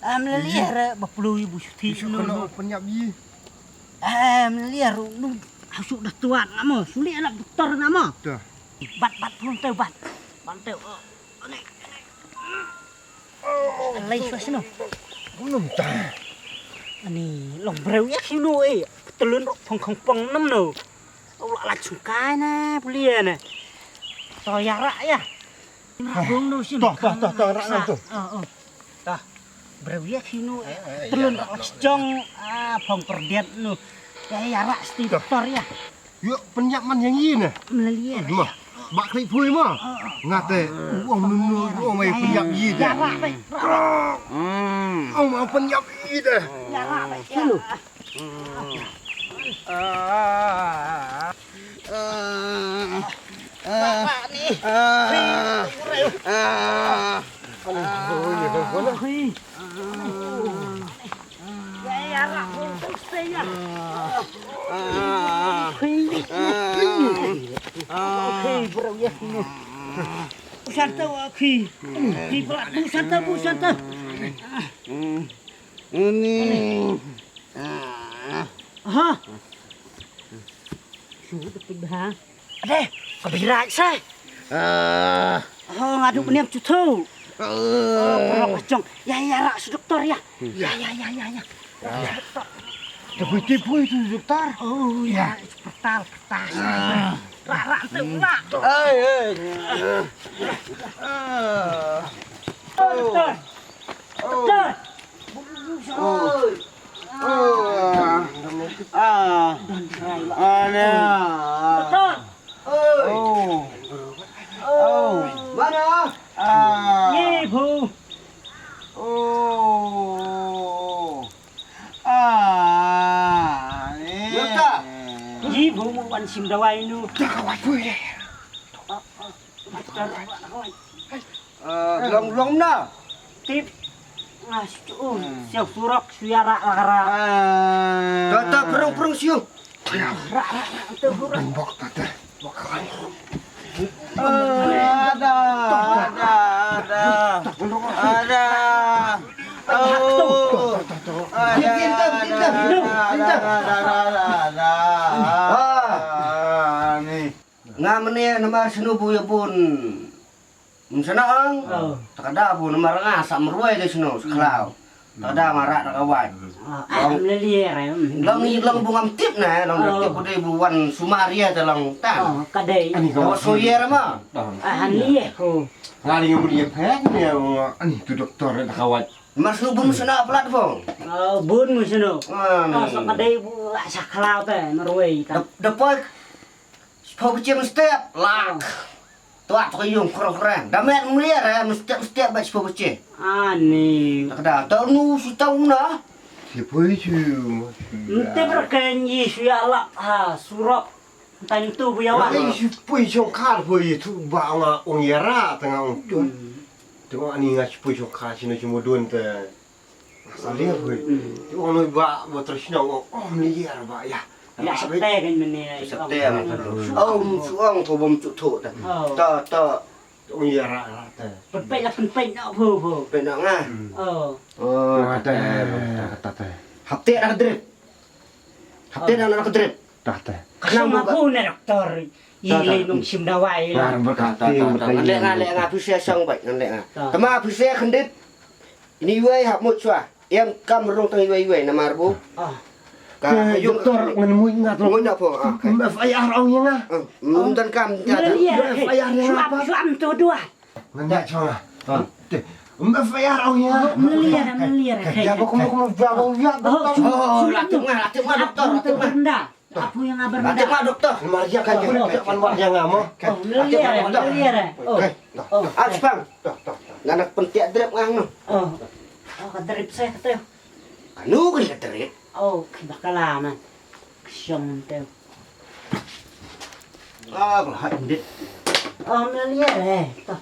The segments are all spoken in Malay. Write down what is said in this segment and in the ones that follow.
Melaliar berpuluh ibu cuti Kena penyap ye. melaliar nu hasuk dah tuan nama sulit anak doktor nama Dah. bat pun teu bat teu ni lay suasana Belum tak. ani long breu yak sinu telun phong pong nam no Allah la cukai na belia na to yarak ya bung no sinu Toh rak nam tu. tah breu yak sinu telun jong phong perdiat no yarak sti doktor ya Yo penyap man yang ye nah. melaliar Mah. Bak klik pui mah. Ngate uang nunu uang mai penyap ye dah. yarak baik Uang mau penyap ye dah. yarak baik sinu bapak ni yarak pun selesai Okey, bro ya sini. Pusanta okey. Di berat pusanta. Ini. Ha. Sudah pindah. Ada, kebirat saya. Oh, ngadu beniam cucu. Bro kacang. Ya rak doktor ya. Ya. Doktor. Tapi tipu itu doktor. Oh ya, petal. Rak tu rak. Doktor. Doktor. Mana? Ye bu. Doktor. Ye bu mu wan sim dawai nu. Kawat pui deh. Doktor. Long na. Tip. Siap surak suara lara. Doktor perung siu. Rak tu surak. Tembok tata. Bakalan. Ada. Ngamene nomor senubu ya pun. Mensenang. Takada pun nomor ngasa merwai de seno seklau. Takada marak nak kawan. Melaliar. Lang bungam tip na lang tip putih buwan Sumaria telang tan. Kadai. Ani Kau kawat. soyer mah. Hanliah ko. Ngali ngemudi pek ni. Ani tu doktor nak kawat. Nomor senubu mesena platform. Bun mu sino. Ah, Sa kadai bu saklau te merwai ta. Depois Pau pecem step lak. Tua tu yung kurang. Damet mulia mesti baik pau pecem. Ani. Takada tau nu su tau na. Tipu itu. Ente berkenyi suya lak surak. Tentu bu yawa. Wah, ini pui cong kar pui tu bawa orang yara tengah orang tu. Tengok ni ngas pui cong kar sini cuma dua te. Salia pui. Tu orang ni bawa terus nak ni yara bawa ya. Ya sete kan meni. Setem. Oh, suang ko bom cuk tu ta. Ta Orang yara te. Penpek lah penpek nak bu. penak ngah. Oh. Oh, Kata kata. hapte nak drip. Hapte nak drip. Kata. Kasih aku na doktor. Ile nung sim dawai lah. Barang berkata. Lek ngah pise sang baik lek ngah. Tama pise khendit. Ini wei hap mut swa. Yang kam rong tang wei nama arbu. Doktor ngan ingat Mo na po. FIR orang yang ah. Mundan kam Melaliar. Suam tu dua. Ngan cong ah. FIR orang yang. Melaliar. Jago kamu jago ya. Latih ngah doktor. Latih rendah. Apa yang ngabar Latih ngah doktor. Maria kan kan yang ngamo. Melaliar. Oh. Bang. Nganak pentik drip ngah no. Oh, kadrip saya kata. Anu kan drip. Oh, bakalan. Kesyong teu. Kalau handit. Oh, melaliar Toh.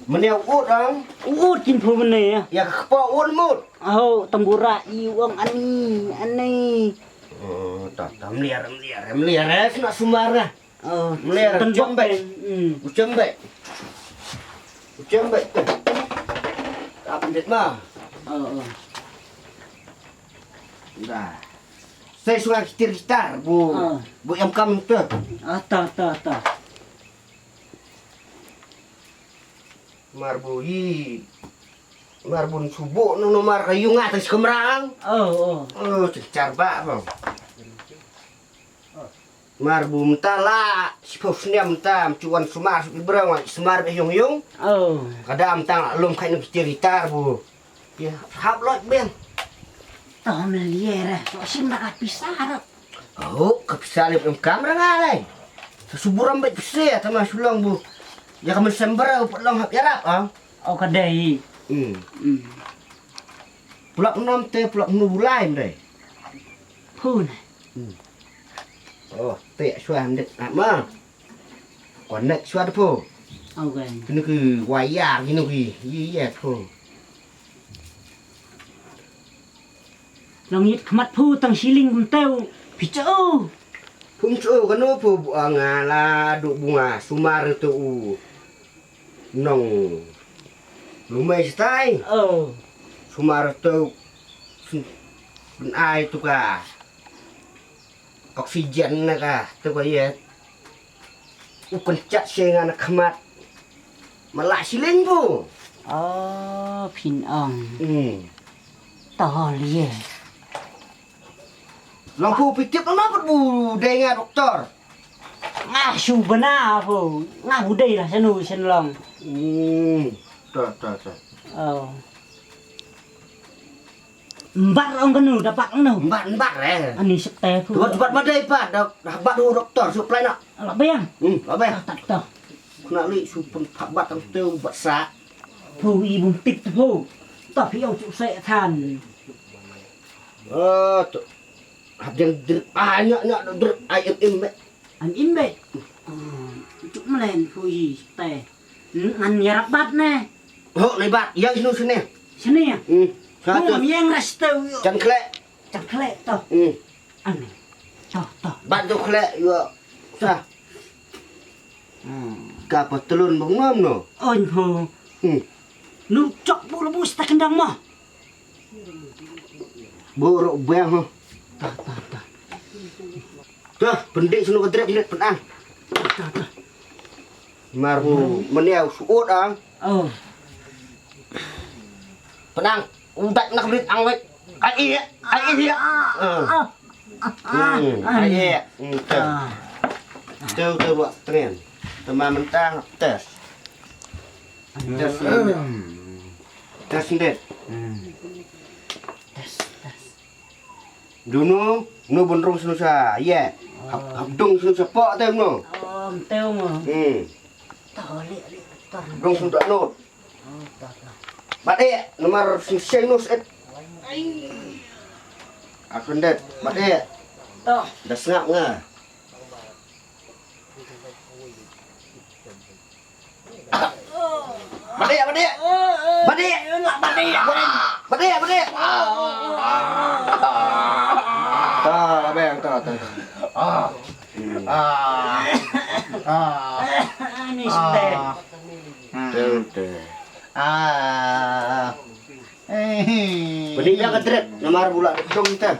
Meniau ut ang. Uut kin phu mene ya. Ya kepo ut mut. Oh, tembura iwang ani. Oh, tak meliar. Nak sumara. Oh, Melaliar jembek. Jembek. Tak pendit mah. Dah. Saya suka gitar bu. Bu yang kamu tu. Ta. Marbui. Marbun subuh nu nomor kayu ngatas kemerang. Oh, cecar bak bang. Marbu mentala, sipofnya mentam, cuan sumar berang, semar yung. Kadang mentang lom kain gitar bu. Ya, hap lot ben. Tahu melihat, so nak pisah. Oh, kepisah lep kamera ngalai. Suburam baik pisah, sama sulang bu. Ya kamu sembara, long hap yarap ah. Oh kadai. Pulak enam teh, pulak bulai deh. Pun. Oh, teh suan dek apa? Konek suan po. Okay. Ini ke wayang ini ke, iya po. Langit kemat pu tang siling penteu picau. Pumcu kanu po ngala duk bunga sumar tu nong lumai stai. Sumar tu ben ai tu ka. Oksigen na ka tu ka ye. Upencak sengan kemat. Malah siling po. Oh, pinong. Tahu liye. Lampu pitip kenapa bu? Dengar dokter. Su benar po. Budai lah senu senlong. Tak. Oh. Empat orang kenu dapat kenu. Empat Ani septe po. Cepat badai pak. Dapat dokter suplai nak. Alak bayang. Apa? Tak. Nak li supun pak bat tang teu bat sa. Po ibu tik tu po. Tapi ông chịu sẽ than. Tu. Hab yang nyak drip ayam mek. Anh im bệ. Chút mà lên phui tè. Anh nhà rap bát nè. Ho nei bat yang sinu sini. Sini ya. Satu. Mau yang restu. Can klek. Cak klek toh. Anh. Toh. Bat tu klek yo. Sa. Kapa telun bangam no. Ôi phu. Lu chọc bu lu sta kendang mah. Buruk bang ho. Toh. Tuh, pendik sunu kedrep jilet penang. Toh. Marbu meniau suut ang. Penang, udat nak belit angwek. Ai iya. Ai. Tuh buat tren. Teman mentang tes. Tes ndet. Tes. Dunu, nu benrung sunu sa. Ye. Habdung sunu sepok teh nu. Teo mah. Toh li. Dong sunu tak not. Bade, nomor sing nus et. Aku ndet, bade. Toh. Dah sengap ngah. Bade. Ta, bang, ta. Ini septe. Bade yang kedret, nomor bulan dong kita.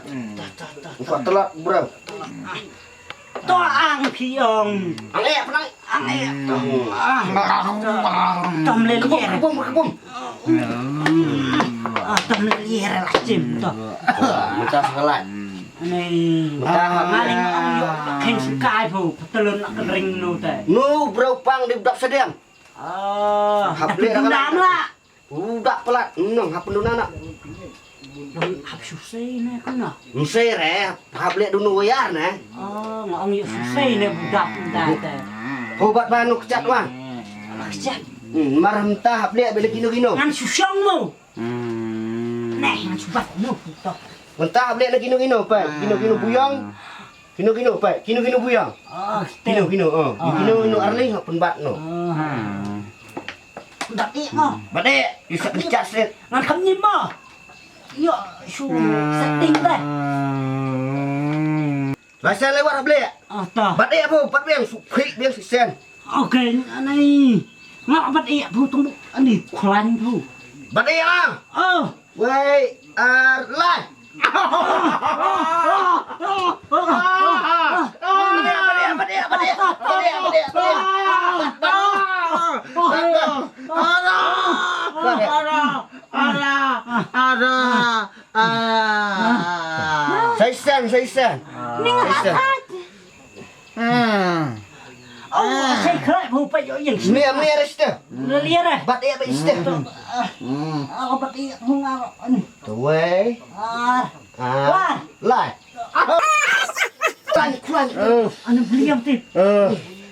Empat telak bro. Toh ang piong. Penang. Tom lelier. Kebum. Tom lelier lah cim toh. Mentah sekelat. Ini. Ngaling ang yuk ken sukai pu. Telun nak kering nu teh. Nu bro pang di budak sedang. Tapi dendam lah. Budak pelat. Hap penduna nak. Hap susah ni kan lah. Musai re, hap lihat dunu wayar ne. Ngong yuk susah ni budak teh. Obat banu kecat mah. Kejap. Marah mentah hap lihat bila kino. Ngan susang mu. Neh ngan subat mu toh. Mentah hap lihat kino pa. Kino buyang. Kino pa. Kino buyang. Kino. Kino arling hap penbat no. Budak ik mo. Bade, bisa kecat set. Ngan kham nyim mo. Yo, su setting teh. Masa lewat hap lihat. Toh. Bade apa? Pat biang supik biang sisen. Okey, anai. Ngap bat ik pu tung ani klan pu. Bade ah. Wei, lai. Saisan. Oh, saya kerap buat yang sini. Mia resta. Lihat eh. Bat dia bat ista. Aku pati mengarok ini. Wei. Lai. Kuan. Anu beli yang tip.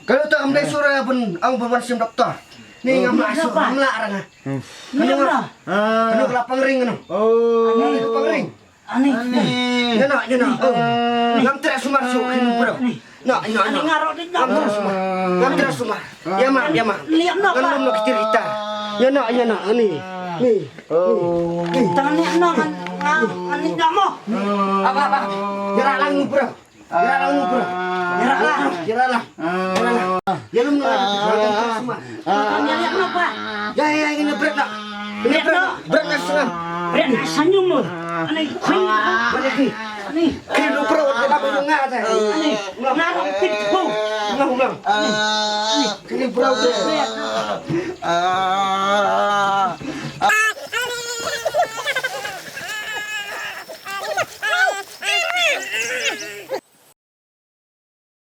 Kalau tak ambil surah pun, ang berwan sim doktor. Ni ngamla surah, ngamla arang. Ini apa? Kena kelapang ring kena. Ini kelapang ring. Ani. Nyana. Ngam terak sumar su kinu bro. Ani ngarok di Ngam terak sumar. Ngam terak sumar. Ya mak. Lihat nak Kan lu cerita. Nyana ni. Ni. Tangan ni nak ani nak mau. Apa? Gerak lang bro. Gerak lah. Ya lu nak sumar. Tanya lihat apa? Ya ini berat nak. Ini berat nak senang. Berat nak senyum lu. Ani kuing. Ani. Kilo bro, kita perlu ngata. Ani. Ngarok tip tu. Ulang. Kilo bro.